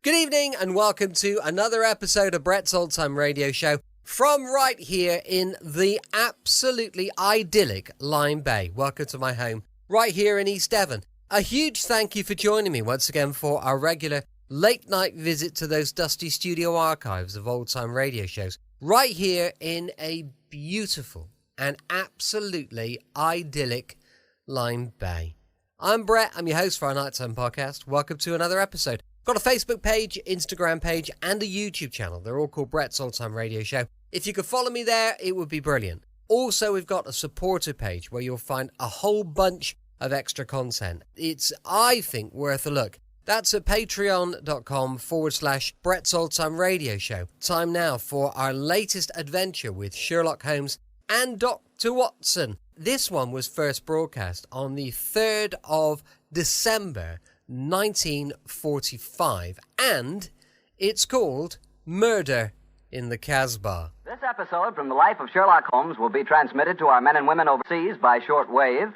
Good evening and welcome to another episode of Brett's Old Time Radio Show from right here in the absolutely idyllic Lyme Bay. Welcome to my home right here in East Devon. A huge thank you for joining me once again for our regular late night visit to those dusty studio archives of old time radio shows right here in a beautiful and absolutely idyllic Lyme Bay. I'm Brett, I'm your host for our Nighttime podcast. Welcome to another episode. Got a Facebook page, Instagram page, and a YouTube channel. They're all called Brett's Old Time Radio Show. If you could follow me there, it would be brilliant. Also, we've got a supporter page where you'll find a whole bunch of extra content. It's, I think, worth a look. That's at patreon.com/Brett's Old Time Radio Show. Time now for our latest adventure with Sherlock Holmes and Dr. Watson. This one was first broadcast on the 3rd of December 1945, and it's called Murder in the Casbah. This episode from the life of Sherlock Holmes will be transmitted to our men and women overseas by short wave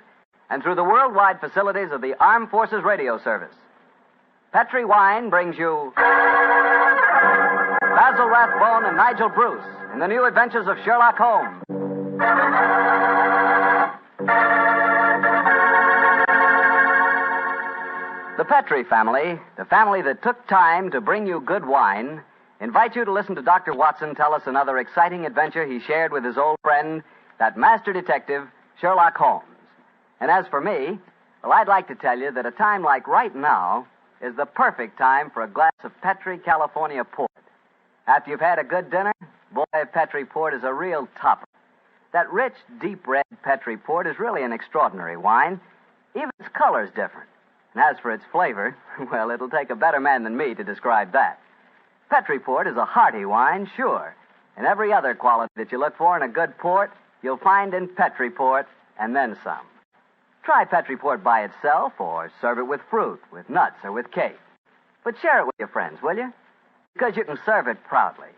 and through the worldwide facilities of the Armed Forces Radio Service. Petri Wine brings you Basil Rathbone and Nigel Bruce in the new adventures of Sherlock Holmes. The Petri family, the family that took time to bring you good wine, invite you to listen to Dr. Watson tell us another exciting adventure he shared with his old friend, that master detective, Sherlock Holmes. And as for me, well, I'd like to tell you that a time like right now is the perfect time for a glass of Petri California port. After you've had a good dinner, boy, Petri port is a real topper. That rich, deep red Petri port is really an extraordinary wine. Even its color's different. And as for its flavor, well, it'll take a better man than me to describe that. Petri port is a hearty wine, sure. And every other quality that you look for in a good port, you'll find in Petri port, and then some. Try Petri port by itself, or serve it with fruit, with nuts, or with cake. But share it with your friends, will you? Because you can serve it proudly.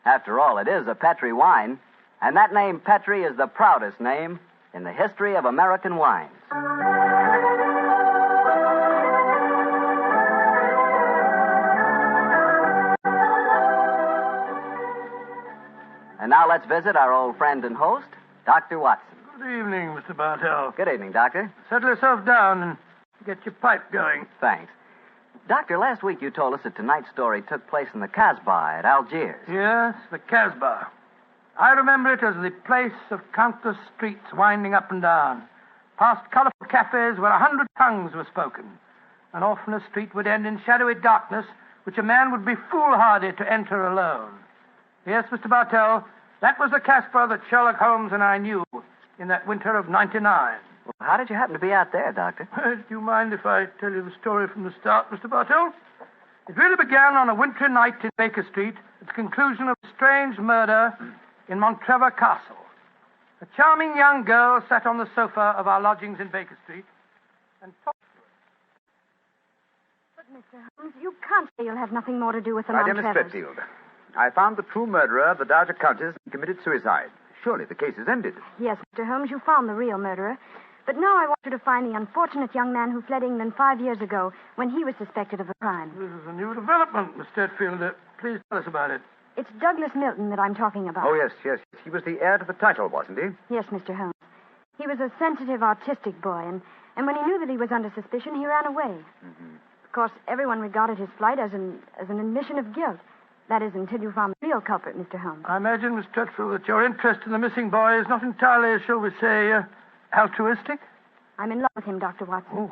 After all, it is a Petri wine, and that name Petri is the proudest name in the history of American wines. And now let's visit our old friend and host, Dr. Watson. Good evening, Mr. Bartell. Good evening, Doctor. Settle yourself down and get your pipe going. Thanks. Doctor, last week you told us that tonight's story took place in the Casbah at Algiers. Yes, the Casbah. I remember it as the place of countless streets winding up and down, past colorful cafes where 100 tongues were spoken, and often a street would end in shadowy darkness which a man would be foolhardy to enter alone. Yes, Mr. Bartell, that was the Casbah that Sherlock Holmes and I knew in that winter of '99. Well, how did you happen to be out there, Doctor? Do you mind if I tell you the story from the start, Mr. Bartell? It really began on a wintry night in Baker Street at the conclusion of a strange murder in Montrevor Castle. A charming young girl sat on the sofa of our lodgings in Baker Street and talked to us. But, Mr. Holmes, you can't say you'll have nothing more to do with the My dear Miss Montrevors. Stretfield, I found the true murderer of the Dowager Countess and committed suicide. Surely the case is ended. Yes, Mr. Holmes, you found the real murderer. But now I want you to find the unfortunate young man who fled England 5 years ago when he was suspected of a crime. This is a new development, Miss Stretfield. Please tell us about it. It's Douglas Milton that I'm talking about. Oh, yes. He was the heir to the title, wasn't he? Yes, Mr. Holmes. He was a sensitive, artistic boy, and when he knew that he was under suspicion, he ran away. Mm-hmm. Of course, everyone regarded his flight as an admission of guilt. That is, until you found the real culprit, Mr. Holmes. I imagine, Miss Stretfield, that your interest in the missing boy is not entirely, shall we say, altruistic? I'm in love with him, Dr. Watson. Oh.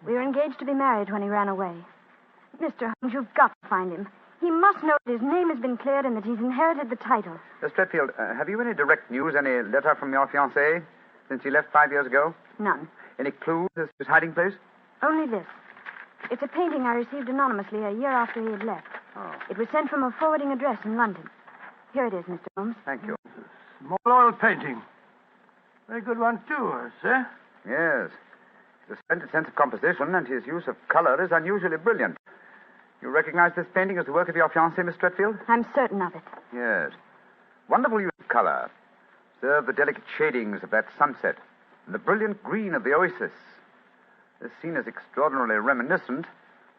We were engaged to be married when he ran away. Mr. Holmes, you've got to find him. He must know that his name has been cleared and that he's inherited the title. Miss Stretfield, have you any direct news, any letter from your fiancé since he left 5 years ago? None. Any clues as to his hiding place? Only this. It's a painting I received anonymously a year after he had left. Oh. It was sent from a forwarding address in London. Here it is, Mr. Holmes. Thank you. Small oil painting. Very good one, too, I say. Yes. His splendid sense of composition and his use of color is unusually brilliant. You recognize this painting as the work of your fiancé, Miss Stretfield? I'm certain of it. Yes. Wonderful use of color. Observe the delicate shadings of that sunset and the brilliant green of the oasis. This scene is extraordinarily reminiscent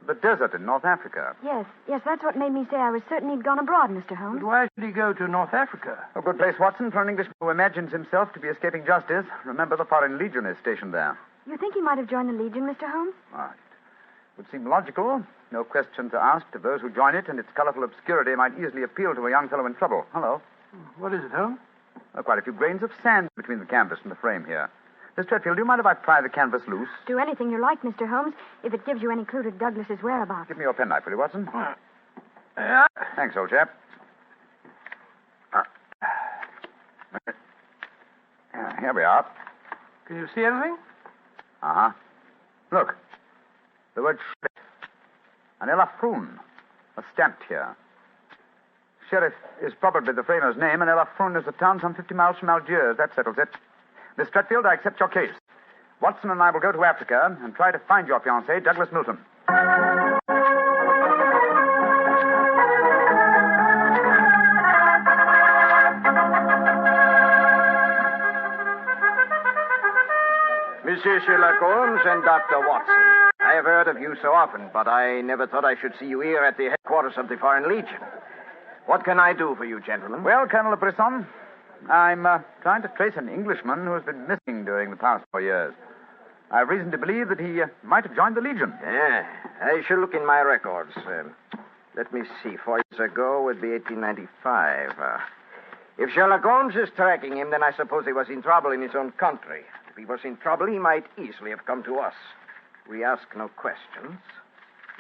of The desert in North Africa. Yes, that's what made me say I was certain he'd gone abroad, Mr. Holmes. But why should he go to North Africa? A good place, Watson, for an Englishman who imagines himself to be escaping justice. Remember, the Foreign Legion is stationed there. You think he might have joined the Legion, Mr. Holmes? It would seem logical. No questions are asked of those who join it, and its colorful obscurity might easily appeal to a young fellow in trouble. Hello. What is it, Holmes? Quite a few grains of sand between the canvas and the frame here. Miss Tretfield, do you mind if I pry the canvas loose? Do anything you like, Mr. Holmes, if it gives you any clue to Douglas's whereabouts. Give me your penknife, will you, Watson? Yeah. Thanks, old chap. Here we are. Can you see anything? Uh-huh. Look. The word Schlick. An Elafroon. Stamped here. Sheriff is probably the framer's name, and Elafroon is a town some 50 miles from Algiers. That settles it. Miss Tretfield, I accept your case. Watson and I will go to Africa and try to find your fiancé, Douglas Milton. Monsieur Sherlock Holmes and Dr. Watson. I have heard of you so often, but I never thought I should see you here at the headquarters of the Foreign Legion. What can I do for you, gentlemen? Well, Colonel Bresson, I'm trying to trace an Englishman who has been missing during the past 4 years. I have reason to believe that he might have joined the Legion. Yeah, I shall look in my records. Let me see. 4 years ago would be 1895. If Sherlock Holmes is tracking him, then I suppose he was in trouble in his own country. If he was in trouble, he might easily have come to us. We ask no questions.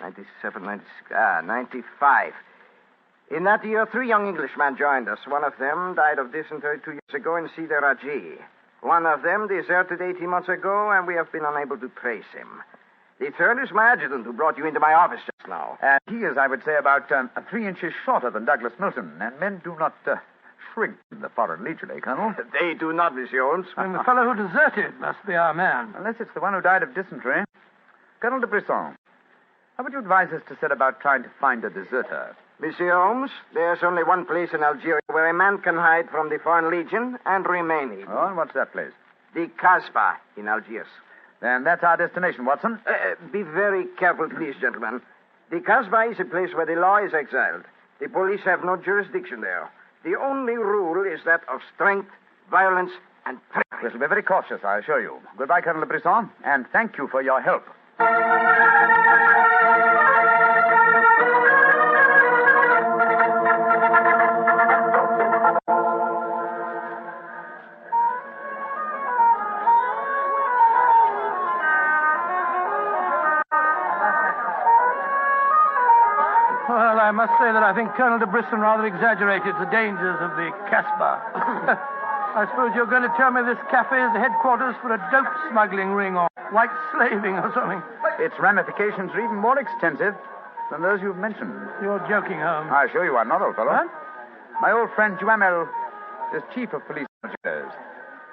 97, 96, 95. In that year, 3 young Englishmen joined us. One of them died of dysentery 2 years ago in Sidi Raji. One of them deserted 18 months ago, and we have been unable to trace him. The third is my adjutant, who brought you into my office just now. He is, I would say, about 3 inches shorter than Douglas Milton, and men do not shrink in the Foreign Legion, eh, Colonel? They do not, Monsieur Holmes. And the fellow who deserted must be our man. Unless it's the one who died of dysentery. Colonel de Bresson, how would you advise us to set about trying to find a deserter? Monsieur Holmes, there's only one place in Algeria where a man can hide from the Foreign Legion and remain hidden. Oh, and what's that place? The Casbah in Algiers. Then that's our destination, Watson. Be very careful, please, gentlemen. The Casbah is a place where the law is exiled. The police have no jurisdiction there. The only rule is that of strength, violence, and treachery. We shall be very cautious, I assure you. Goodbye, Colonel de Bresson, and thank you for your help. Well, I must say that I think Colonel de Brisson rather exaggerated the dangers of the Casbah. I suppose you're going to tell me this cafe is the headquarters for a dope smuggling ring or white slaving or something. Its ramifications are even more extensive than those you've mentioned. You're joking, Holmes. I assure you I'm not, old fellow. What? My old friend Duhamel is chief of police in Algiers.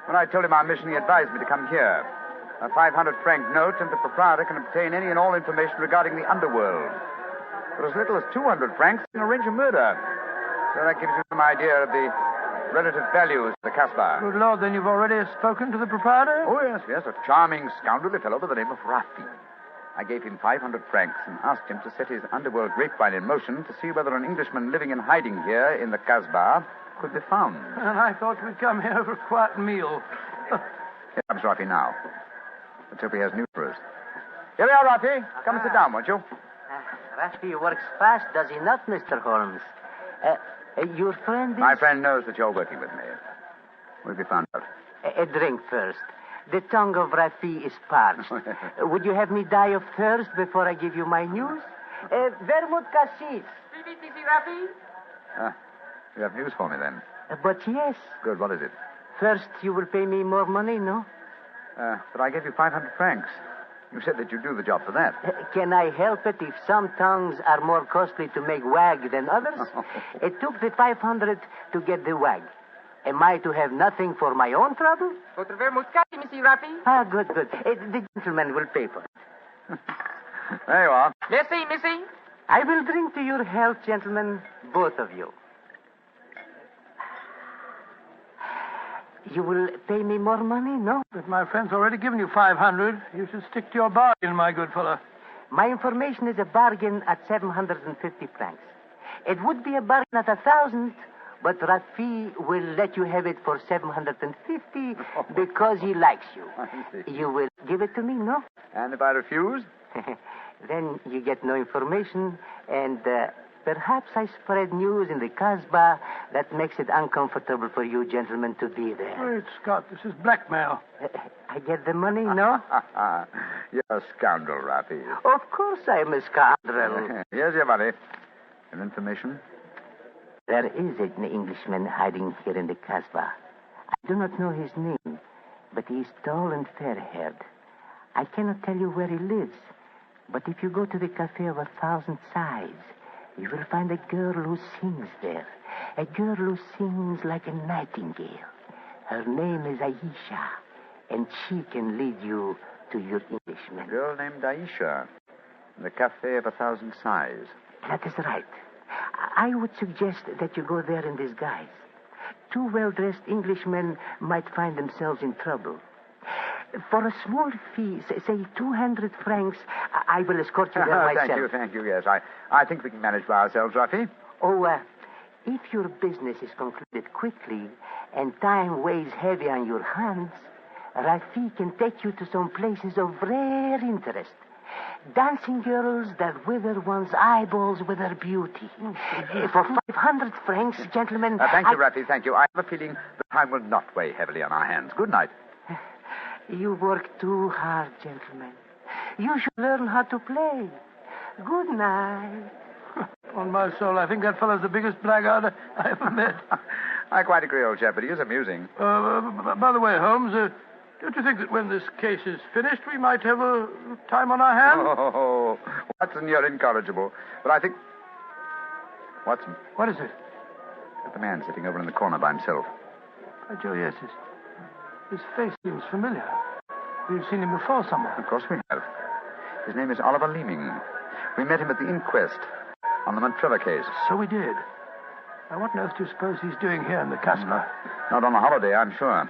When I told him our mission, he advised me to come here. A 500-franc note, and the proprietor can obtain any and all information regarding the underworld. For as little as 200 francs, you can arrange a murder. So that gives you some idea of the relative values of the Casbah. Good Lord, then you've already spoken to the proprietor? Oh, yes, a charming, scoundrelly fellow by the name of Rafi. I gave him 500 francs and asked him to set his underworld grapevine in motion to see whether an Englishman living in hiding here in the Casbah could be found. And I thought we'd come here for a quiet meal. Here comes Rafi now. Let's hope he has news for us. Here we are, Rafi. Come and sit down, won't you? Rafi works fast, does he not, Mr. Holmes? Your friend is... My friend knows that you're working with me. We'll be found out. A drink first. The tongue of Rafi is parched. Would you have me die of thirst before I give you my news? Vermouth cassis. You have news for me, then? But yes. Good, what is it? First, you will pay me more money, no? But I gave you 500 francs. You said that you'd do the job for that. Can I help it if some tongues are more costly to make wag than others? It took the 500 to get the wag. Am I to have nothing for my own trouble? Ah, good. The gentleman will pay for it. There you are. Missy. I will drink to your health, gentlemen, both of you. You will pay me more money, no? But my friend's already given you 500. You should stick to your bargain, my good fellow. My information is a bargain at 750 francs. It would be a bargain at 1,000, but Rafi will let you have it for 750 because he likes you. I see. You will give it to me, no? And if I refuse? Then you get no information, and perhaps I spread news in the Casbah that makes it uncomfortable for you gentlemen to be there. Great Scott, this is blackmail. I get the money, no? You're a scoundrel, Rafi. Of course I'm a scoundrel. Here's your money. And information? There is an Englishman hiding here in the Casbah. I do not know his name, but he is tall and fair-haired. I cannot tell you where he lives, but if you go to the Cafe of 1,000 Sighs, you will find a girl who sings there. A girl who sings like a nightingale. Her name is Aisha, and she can lead you to your Englishman. A girl named Aisha. In the Cafe of 1,000 Sighs. That is right. I would suggest that you go there in disguise. Two well-dressed Englishmen might find themselves in trouble. For a small fee, say 200 francs, I will escort you there myself. Thank you, yes. I think we can manage by ourselves, Rafi. Oh, if your business is concluded quickly and time weighs heavy on your hands, Rafi can take you to some places of rare interest. Dancing girls that wither one's eyeballs with their beauty. For 500 francs, gentlemen... Thank you, Rafi, thank you. I have a feeling the time will not weigh heavily on our hands. Good night. You work too hard, gentlemen. You should learn how to play. Good night. On my soul, I think that fellow's the biggest blackguard I ever met. I quite agree, old chap, but he is amusing. By the way, Holmes, don't you think that when this case is finished, we might have a time on our hands? Oh, Watson, you're incorrigible. But I think... Watson. What is it? The man sitting over in the corner by himself. By Joe, yes, his face seems familiar. We've seen him before somewhere. Of course we have. His name is Oliver Leeming. We met him at the inquest on the Montrevor case. So we did. Now, what on earth do you suppose he's doing here in the Casbah? Not on a holiday, I'm sure.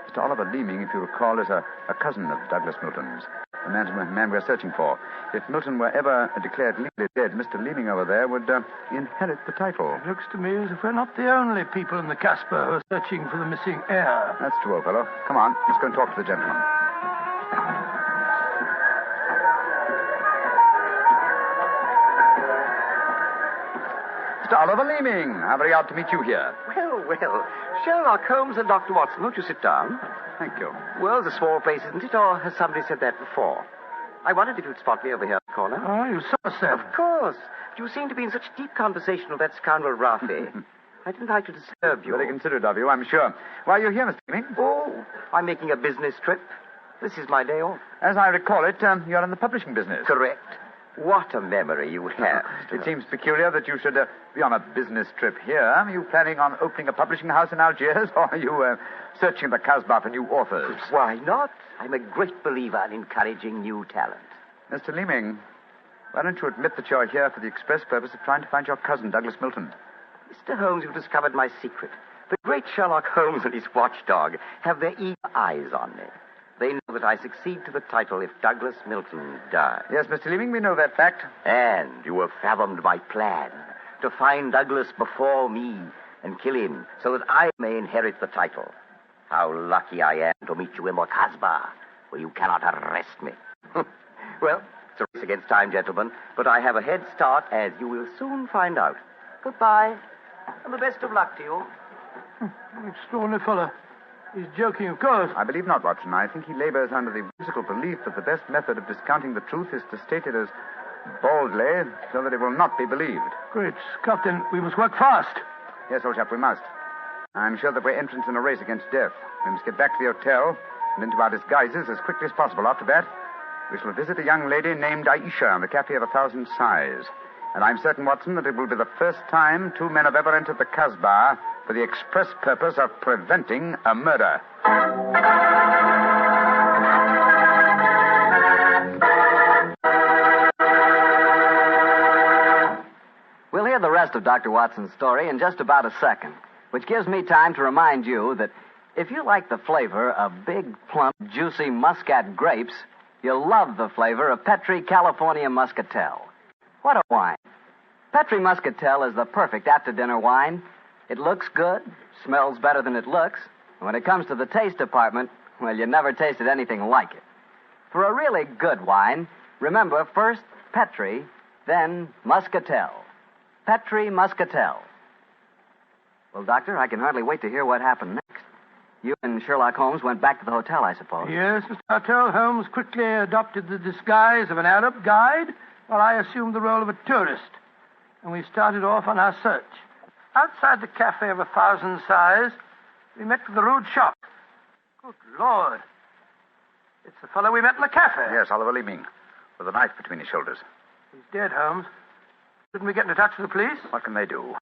Mr. Oliver Leeming, if you recall, is a cousin of Douglas Milton's, the man we're searching for. If Milton were ever declared legally dead, Mr. Leeming over there would inherit the title. It looks to me as if we're not the only people in the Casbah who are searching for the missing heir. That's true, old fellow. Come on, let's go and talk to the gentleman. Mr. Oliver Leeming, how very odd to meet you here. Well. Sherlock Holmes and Dr. Watson, won't you sit down? Thank you. Well, it's a small place, isn't it? Or has somebody said that before? I wondered if you'd spot me over here in the corner. Oh, you so said. Of course. You seem to be in such deep conversation with that scoundrel Rafi. I didn't like to disturb you. Very considerate of you, I'm sure. Why are you here, Mr. Leeming? Oh, I'm making a business trip. This is my day off. As I recall it, you're in the publishing business. Correct. What a memory you have. It seems peculiar that you should be on a business trip here. Are you planning on opening a publishing house in Algiers, or are you searching the Casbah for new authors? Why not? I'm a great believer in encouraging new talent. Mr. Leeming, why don't you admit that you're here for the express purpose of trying to find your cousin, Douglas Milton? Mr. Holmes, you've discovered my secret. The great Sherlock Holmes and his watchdog have their eager eyes on me. They know that I succeed to the title if Douglas Milton dies. Yes, Mr. Leeming, we know that fact. And you have fathomed my plan to find Douglas before me and kill him so that I may inherit the title. How lucky I am to meet you in the Casbah, where you cannot arrest me. Well, it's a race against time, gentlemen, but I have a head start, as you will soon find out. Goodbye, and the best of luck to you. Extraordinary fellow. He's joking, of course. I believe not, Watson. I think he labors under the whimsical belief that the best method of discounting the truth is to state it as boldly so that it will not be believed. Great Scott, then we must work fast. Yes, old chap, we must. I'm sure that we're entrants in a race against death. We must get back to the hotel and into our disguises as quickly as possible. After that, we shall visit a young lady named Aisha in the Cafe of 1,000 Sighs. And I'm certain, Watson, that it will be the first time two men have ever entered the Casbah for the express purpose of preventing a murder. We'll hear the rest of Dr. Watson's story in just about a second, which gives me time to remind you that if you like the flavor of big, plump, juicy Muscat grapes, you'll love the flavor of Petri California Muscatel. What a wine. Petri Muscatel is the perfect after-dinner wine. It looks good, smells better than it looks, and when it comes to the taste department, well, you never tasted anything like it. For a really good wine, remember first Petri, then Muscatel. Petri Muscatel. Well, Doctor, I can hardly wait to hear what happened next. You and Sherlock Holmes went back to the hotel, I suppose. Yes, Mr. Martell. Holmes quickly adopted the disguise of an Arab guide, while I assumed the role of a tourist. And we started off on our search. Outside the Cafe of 1,000 Sighs, we met with the rude shock. Good Lord. It's the fellow we met in the cafe. Yes, Oliver Leeming, with a knife between his shoulders. He's dead, Holmes. Shouldn't we get into touch with the police? What can they do?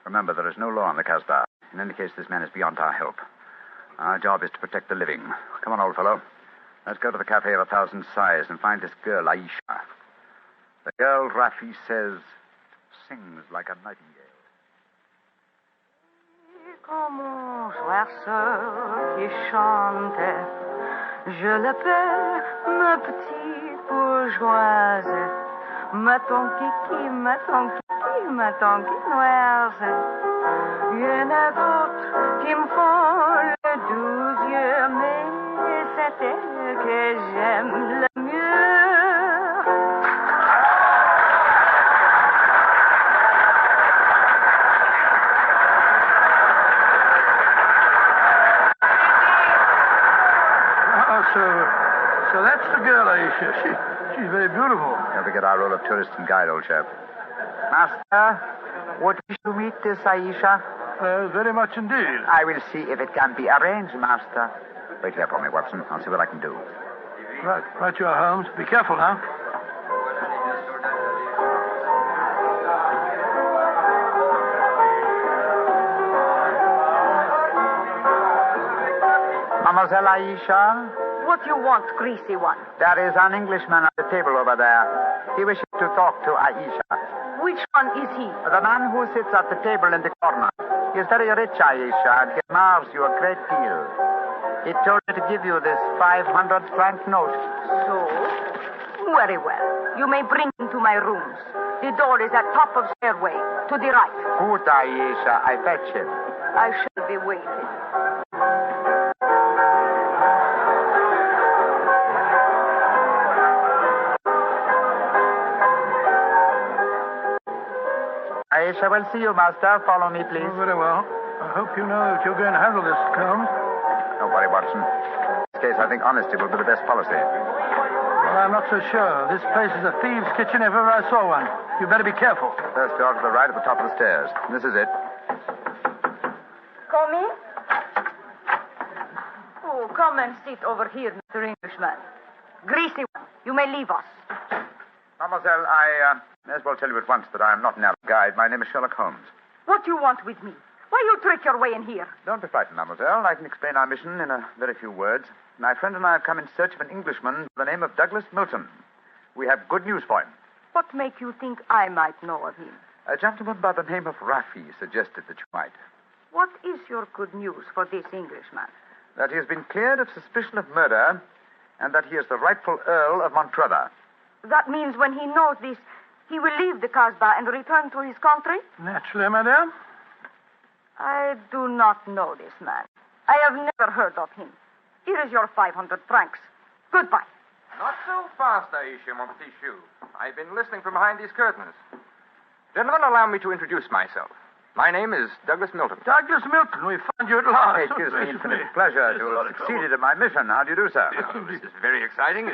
Remember, there is no law on the Casbah. In any case, this man is beyond our help. Our job is to protect the living. Come on, old fellow. Let's go to the Cafe of 1,000 Sighs and find this girl, Aisha. The girl, Rafi says, sings like a nightingale. Comme un oiseau qui chante, je l'appelle ma petite bourgeoise, ma tonquiki, ma tonquiki, ma tonquinoise. Il y en a d'autres qui me font le doux yeux, mais c'est elle que j'aime le mieux. So that's the girl, Aisha. She's very beautiful. Don't forget our role of tourist and guide, old chap. Master, would you wish to meet this Aisha? Very much indeed. I will see if it can be arranged, Master. Wait here for me, Watson. I'll see what I can do. Right you are, Holmes. Be careful now. Mademoiselle Aisha? What you want, greasy one? There is an Englishman at the table over there. He wishes to talk to Aisha. Which one is he? The man who sits at the table in the corner. He is very rich, Aisha, and he admires you a great deal. He told me to give you this 500-franc note. So? Very well. You may bring him to my rooms. The door is at top of stairway, to the right. Good, Aisha. I fetch him. I shall be waiting. Aisha will see you, Master. Follow me, please. Oh, very well. I hope you know that you're going to handle this, Holmes. Don't worry, Watson. In this case, I think honesty will be the best policy. Well, I'm not so sure. This place is a thieves' kitchen if ever I saw one. You better be careful. First door to the right at the top of the stairs. This is it. Come in. Oh, come and sit over here, Mr. Englishman. Greasy one, you may leave us. Mademoiselle, I may as well tell you at once that I am not an Arab guide. My name is Sherlock Holmes. What do you want with me? Why you trick your way in here? Don't be frightened, mademoiselle. I can explain our mission in a very few words. My friend and I have come in search of an Englishman by the name of Douglas Milton. We have good news for him. What make you think I might know of him? A gentleman by the name of Rafi suggested that you might. What is your good news for this Englishman? That he has been cleared of suspicion of murder and that he is the rightful Earl of Montrevor. That means when he knows this, he will leave the Casbah and return to his country? Naturally, madame. I do not know this man. I have never heard of him. Here is your 500 francs. Goodbye. Not so fast, Aisha, mon petit chou. I've been listening from behind these curtains. Gentlemen, allow me to introduce myself. My name is Douglas Milton. Douglas Milton, we found you at last. It gives me infinite pleasure to have succeeded in my mission. How do you do, sir? This is very exciting.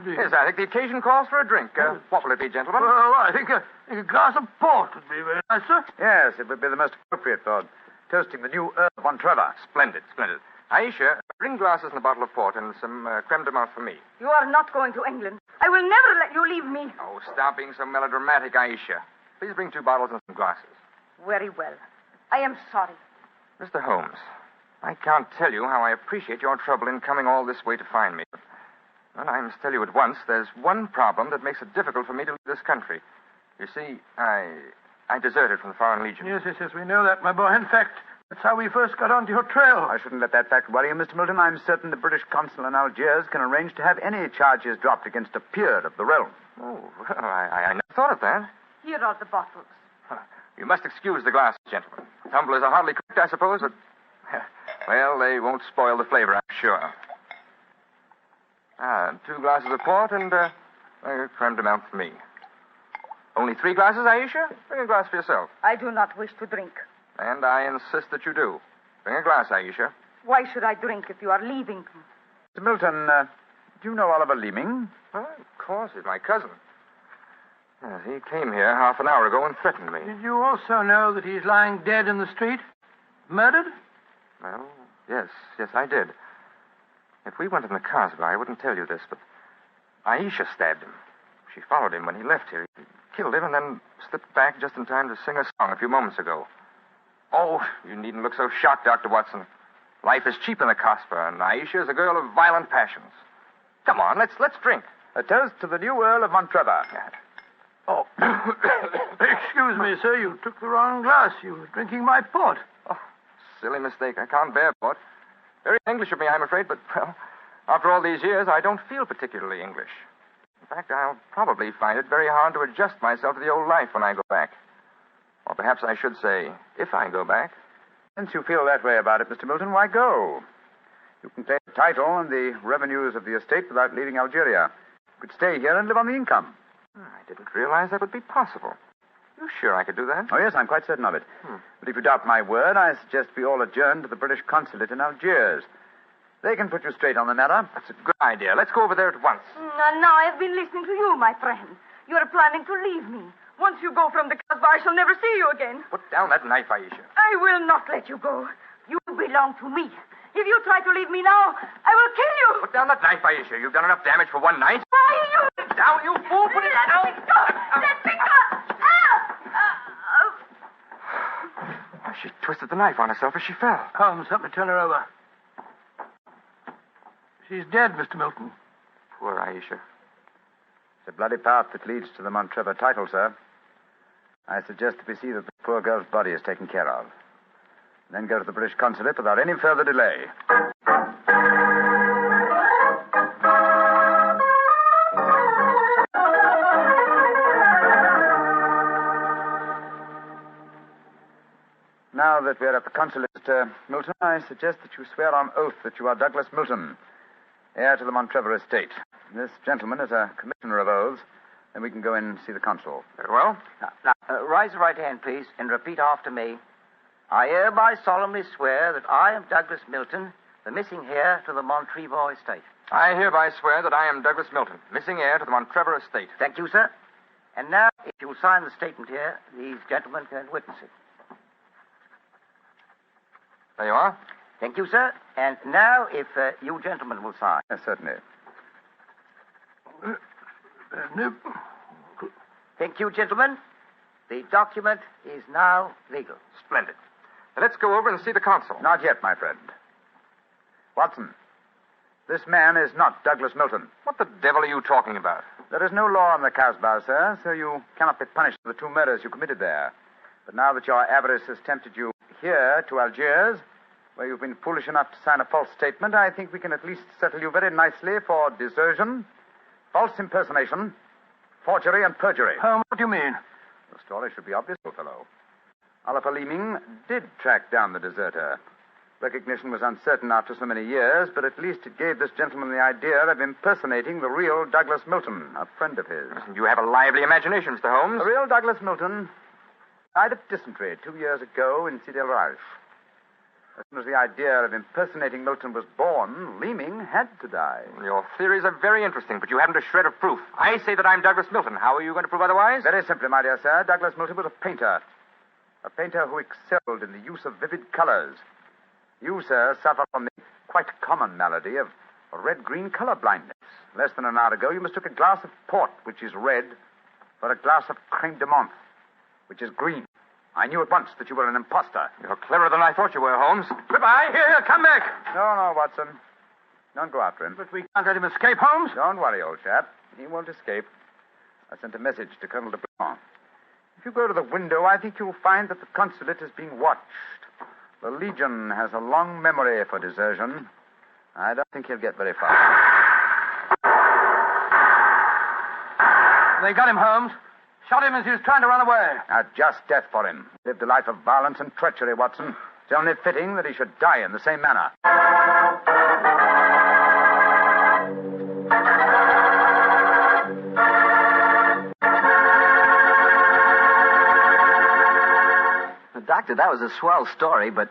Yes, I think the occasion calls for a drink. What will it be, gentlemen? Well, I think a glass of port would be very nice, sir. Yes, it would be the most appropriate for toasting the new Earl of Montrevor. Splendid, splendid. Aisha, bring glasses and a bottle of port and some creme de menthe for me. You are not going to England. I will never let you leave me. Oh, stop being so melodramatic, Aisha. Please bring 2 bottles and some glasses. Very well. I am sorry. Mr. Holmes, I can't tell you how I appreciate your trouble in coming all this way to find me. Well, I must tell you at once, there's one problem that makes it difficult for me to leave this country. You see, I deserted from the Foreign Legion. Yes, we know that, my boy. In fact, That's how we first got onto your trail. I shouldn't let that fact worry you, Mr. Milton. I'm certain the British consul in Algiers can arrange to have any charges dropped against a peer of the realm. Oh, well, I never thought of that. Here are the bottles. You must excuse the glasses, gentlemen. Tumblers are hardly cooked, I suppose, but... Well, they won't spoil the flavor, I'm sure. 2 glasses of port and a creme de menthe for me. Only 3 glasses, Aisha? Bring a glass for yourself. I do not wish to drink. And I insist that you do. Bring a glass, Aisha. Why should I drink if you are leaving? Mr. Milton, do you know Oliver Leeming? Of course, he's my cousin. Yes, he came here half an hour ago and threatened me. Did you also know that he's lying dead in the street? Murdered? Well, yes, I did. If we went in the Casbah, I wouldn't tell you this, but Aisha stabbed him. She followed him when he left here. He killed him and then slipped back just in time to sing a song a few moments ago. Oh, you needn't look so shocked, Dr. Watson. Life is cheap in the Casbah, and Aisha is a girl of violent passions. Come on, let's drink. A toast to the new Earl of Montrevor. Oh, excuse me, sir. You took the wrong glass. You were drinking my port. Oh, silly mistake. I can't bear port. Very English of me, I'm afraid, but, well, after all these years, I don't feel particularly English. In fact, I'll probably find it very hard to adjust myself to the old life when I go back. Or perhaps I should say, if I go back. Since you feel that way about it, Mr. Milton, why go? You can claim the title and the revenues of the estate without leaving Algeria. You could stay here and live on the income. I didn't realize that would be possible. You sure I could do that? Oh, yes, I'm quite certain of it. But if you doubt my word, I suggest we all adjourn to the British consulate in Algiers. They can put you straight on the matter. That's a good idea. Let's go over there at once. Now I have been listening to you, my friend. You are planning to leave me. Once you go from the Casbah, I shall never see you again. Put down that knife, Aisha. I will not let you go. You belong to me. If you try to leave me now, I will kill you. Put down that knife, Aisha. You've done enough damage for one night. Why you? Put it down, you fool. Put it down. Let me go. Let me go. She twisted the knife on herself as she fell. Holmes, help me turn her over. She's dead, Mr. Milton. Poor Aisha. It's a bloody path that leads to the Montrevor title, sir. I suggest that we see that the poor girl's body is taken care of. Then go to the British consulate without any further delay. Now that we're at the consulate, Mr. Milton, I suggest that you swear on oath that you are Douglas Milton, heir to the Montrevor estate. This gentleman is a commissioner of oaths, and we can go in and see the consul. Very well. Now, raise your right hand, please, and repeat after me. I hereby solemnly swear that I am Douglas Milton, the missing heir to the Montrevor estate. I hereby swear that I am Douglas Milton, missing heir to the Montrevor estate. Thank you, sir. And now, if you'll sign the statement here, these gentlemen can witness it. There you are. Thank you, sir. And now, if you gentlemen will sign. Yes, certainly. Thank you, gentlemen. The document is now legal. Splendid. Now, let's go over and see the consul. Not yet, my friend. Watson, this man is not Douglas Milton. What the devil are you talking about? There is no law in the Casbah, sir, so you cannot be punished for the 2 murders you committed there. But now that your avarice has tempted you here to Algiers, where you've been foolish enough to sign a false statement, I think we can at least settle you very nicely for desertion, false impersonation, forgery, and perjury. What do you mean? The story should be obvious, old fellow. Oliver Leeming did track down the deserter. Recognition was uncertain after so many years, but at least it gave this gentleman the idea of impersonating the real Douglas Milton, a friend of his. You have a lively imagination, Mr. Holmes. The real Douglas Milton died of dysentery 2 years ago in Sidi El Reich. As soon as the idea of impersonating Milton was born, Leeming had to die. Your theories are very interesting, but you haven't a shred of proof. I say that I'm Douglas Milton. How are you going to prove otherwise? Very simply, my dear sir. Douglas Milton was a painter. A painter who excelled in the use of vivid colors. You, sir, suffer from the quite common malady of red-green color blindness. Less than an hour ago, you mistook a glass of port, which is red, for a glass of creme de menthe, which is green. I knew at once that you were an imposter. You're cleverer than I thought you were, Holmes. Goodbye. Here, come back. No, Watson. Don't go after him. But we can't let him escape, Holmes. Don't worry, old chap. He won't escape. I sent a message to Colonel DeBlanc. If you go to the window, I think you'll find that the consulate is being watched. The Legion has a long memory for desertion. I don't think he'll get very far. They got him, Holmes. Shot him as he was trying to run away. A just death for him. Lived a life of violence and treachery, Watson. It's only fitting that he should die in the same manner. Doctor, that was a swell story, but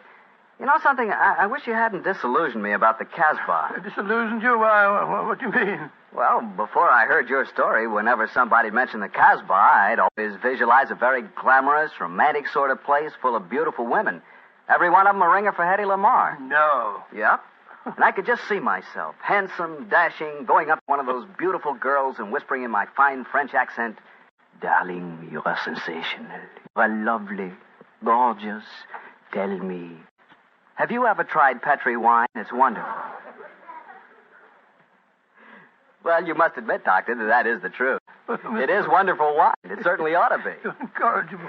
you know something? I wish you hadn't disillusioned me about the Casbah. Disillusioned you? What do you mean? Well, before I heard your story, whenever somebody mentioned the Casbah, I'd always visualize a very glamorous, romantic sort of place full of beautiful women. Every one of them a ringer for Hedy Lamarr. No. Yep. And I could just see myself, handsome, dashing, going up to one of those beautiful girls and whispering in my fine French accent, "Darling, you are sensational. You are lovely, gorgeous. Tell me, have you ever tried Petri wine? It's wonderful." Well, you must admit, Doctor, that is the truth. It is wonderful wine. It certainly ought to be. You're incorrigible.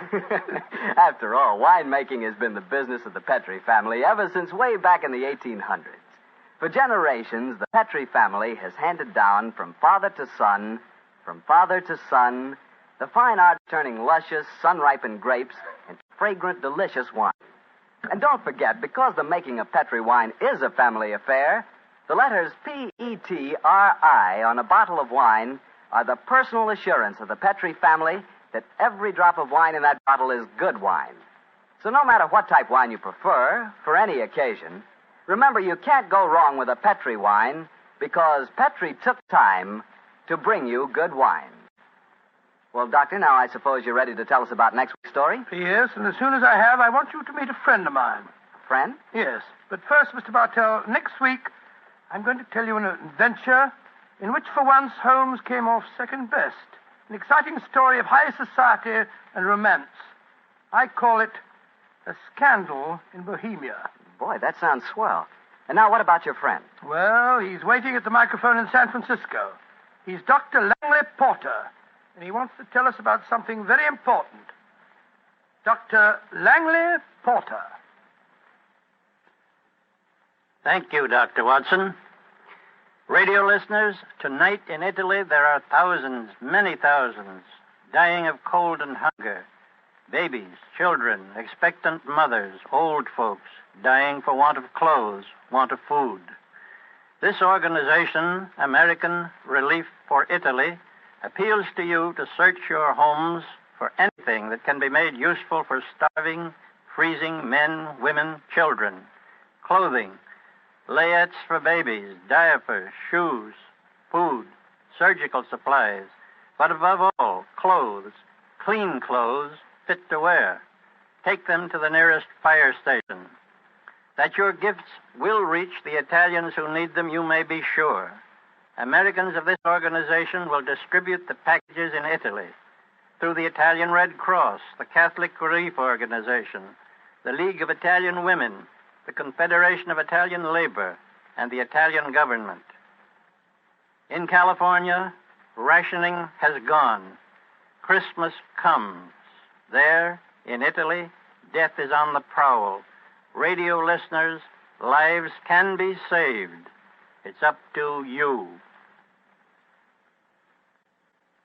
After all, winemaking has been the business of the Petri family ever since way back in the 1800s. For generations, the Petri family has handed down from father to son, the fine art of turning luscious, sun-ripened grapes into fragrant, delicious wine. And don't forget, because the making of Petri wine is a family affair, the letters P-E-T-R-I on a bottle of wine are the personal assurance of the Petri family that every drop of wine in that bottle is good wine. So no matter what type wine you prefer, for any occasion, remember you can't go wrong with a Petri wine because Petri took time to bring you good wine. Well, Doctor, now I suppose you're ready to tell us about next week's story? Yes, and as soon as I have, I want you to meet a friend of mine. A friend? Yes, but first, Mr. Bartell, next week, I'm going to tell you an adventure in which, for once, Holmes came off second best. An exciting story of high society and romance. I call it A Scandal in Bohemia. Boy, that sounds swell. And now, what about your friend? Well, he's waiting at the microphone in San Francisco. He's Dr. Langley Porter, and he wants to tell us about something very important. Dr. Langley Porter. Thank you, Dr. Watson. Radio listeners, tonight in Italy there are thousands, many thousands, dying of cold and hunger. Babies, children, expectant mothers, old folks, dying for want of clothes, want of food. This organization, American Relief for Italy, appeals to you to search your homes for anything that can be made useful for starving, freezing men, women, children. Clothing, layettes for babies, diapers, shoes, food, surgical supplies, but above all, clothes, clean clothes, fit to wear. Take them to the nearest fire station. That your gifts will reach the Italians who need them, you may be sure. Americans of this organization will distribute the packages in Italy through the Italian Red Cross, the Catholic Relief Organization, the League of Italian Women, the Confederation of Italian Labor, and the Italian government. In California, rationing has gone. Christmas comes. There, in Italy, death is on the prowl. Radio listeners, lives can be saved. It's up to you.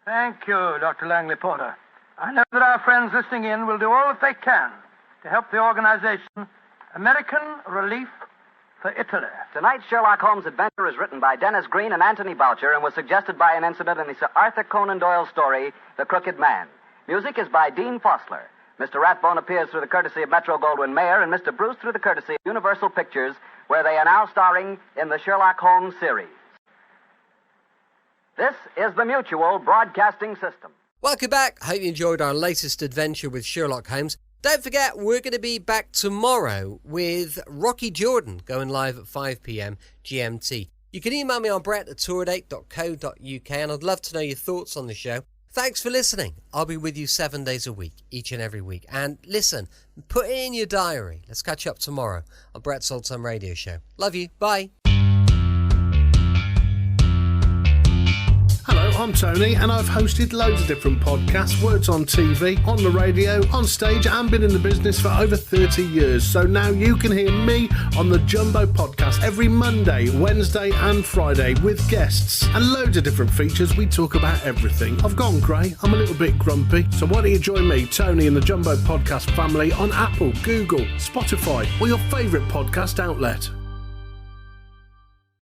Thank you, Dr. Langley Porter. I know that our friends listening in will do all that they can to help the organization American Relief for Italy. Tonight's Sherlock Holmes adventure is written by Dennis Green and Anthony Boucher and was suggested by an incident in the Sir Arthur Conan Doyle story, The Crooked Man. Music is by Dean Fossler. Mr. Rathbone appears through the courtesy of Metro-Goldwyn-Mayer and Mr. Bruce through the courtesy of Universal Pictures, where they are now starring in the Sherlock Holmes series. This is the Mutual Broadcasting System. Welcome back. Hope you enjoyed our latest adventure with Sherlock Holmes. Don't forget, we're going to be back tomorrow with Rocky Jordan going live at 5 p.m. GMT. You can email me on brett@tour8.co.uk, and I'd love to know your thoughts on the show. Thanks for listening. I'll be with you 7 days a week, each and every week. And listen, put it in your diary. Let's catch up tomorrow on Brett's Old Time Radio Show. Love you. Bye. Hello, I'm Tony, and I've hosted loads of different podcasts, worked on TV, on the radio, on stage, and been in the business for over 30 years. So now you can hear me on the Jumbo Podcast every Monday, Wednesday, and Friday with guests and loads of different features. We talk about everything. I've gone grey, I'm a little bit grumpy, so why don't you join me, Tony, and the Jumbo Podcast family on Apple, Google, Spotify, or your favourite podcast outlet.